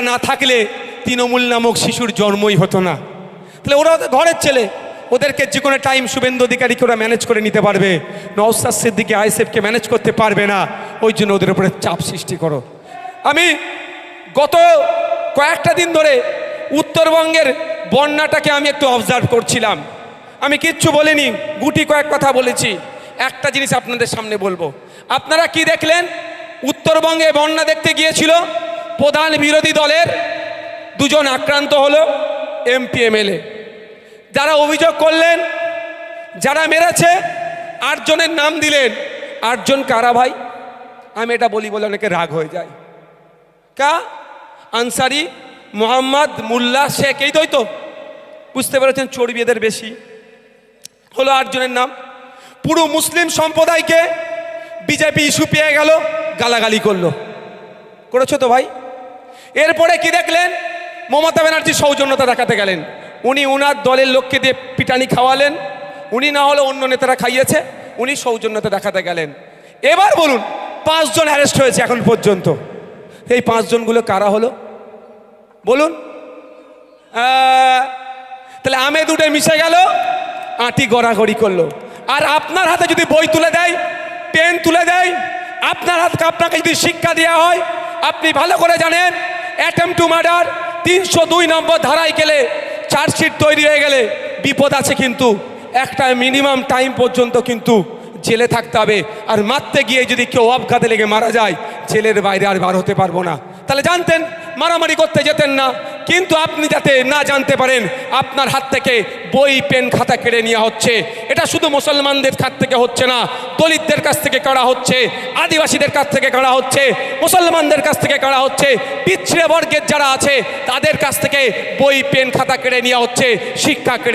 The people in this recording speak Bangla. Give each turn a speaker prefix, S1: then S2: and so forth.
S1: না থাকলে তৃণমূল নামক শিশুর জন্মই হতো না। তাহলে ওরা ঘরের ছেলে, ওদেরকে যে কোনো টাইম শুভেন্দু অধিকারীকে ওরা ম্যানেজ করে নিতে পারবে, নওশাদ সিদ্দিকী আইএসএফকে ম্যানেজ করতে পারবে না। ওই জন্য ওদের উপরে চাপ সৃষ্টি করো। আমি গত কয়েকটা দিন ধরে উত্তরবঙ্গের বন্যাটাকে আমি একটু অবজার্ভ করছিলাম। আমি কিচ্ছু বলিনি, গুটি কয়েক কথা বলেছি। একটা জিনিস আপনাদের সামনে বলবো। আপনারা কি দেখলেন? উত্তরবঙ্গে বন্যা দেখতে গিয়েছিল প্রধান বিরোধী দলের দুজন আক্রান্ত হলো এমপি এমএলএ। যারা অভিযোগ করলেন, যারা মেরেছে, 8 জনের নাম দিলেন। 8 জন কারা ভাই? আমি এটা বলি বলে অনেকে রাগ হয়ে যায়। কা আনসারি, মোহাম্মদ, মোল্লা, শেখ, এই তো বুঝতে পেরেছেন, চর্বি এদের বেশি। হলো 8 জনের নাম। পুরো মুসলিম সম্প্রদায়কে বিজেপি ইস্যু পেয়ে গেল, গালাগালি করলো। করেছো তো ভাই? এরপরে কি দেখলেন? মমতা ব্যানার্জি সৌজন্যতা দেখাতে গেলেন। উনি ওনার দলের লোককে দিয়ে পিটানি খাওয়ালেন। উনি না হলে অন্য নেতারা খাইয়েছে, উনি সৌজন্যতা দেখাতে গেলেন। এবার বলুন, 5 জন অ্যারেস্ট হয়েছে এখন পর্যন্ত। এই 5 জনগুলো কারা হলো বলুন? তাহলে আমে দুটে মিশে গেল, আঁটি গড়াগড়ি করলো। আর আপনার হাতে যদি বই তুলে দেয়, পেন তুলে দেয়, আপনাকে যদি শিক্ষা দেওয়া হয়, আপনি ভালো করে জানেন অ্যাটেম্প টু মার্ডার 302 নম্বর ধারায় গেলে, চার্জশিট তৈরি হয়ে গেলে বিপদ আছে। কিন্তু একটা মিনিমাম টাইম পর্যন্ত কিন্তু জেলে থাকতে হবে। আর মারতে গিয়ে যদি কেউ আঘাতে লেগে মারা যায়, জেলের বাইরে আর বার হতে পারবো না। তাহলে জানতেন, মারামারি করতে যেতেন না। কিন্তু আপনি যাতে না জানতে পারেন, আপনার হাত থেকে বই পেন খাতা কেড়ে নেওয়া হচ্ছে। এটা শুধু মুসলমানদের কাছ থেকে হচ্ছে না, দলিতদের কাছ থেকে কাড়া হচ্ছে, আদিবাসীদের কাছ থেকে কাড়া হচ্ছে, মুসলমানদের কাছ থেকে কাড়া হচ্ছে, পিছিয়ে বর্গের যারা আছে তাদের কাছ থেকে বই পেন খাতা কেড়ে নেওয়া হচ্ছে, শিক্ষা কেড়ে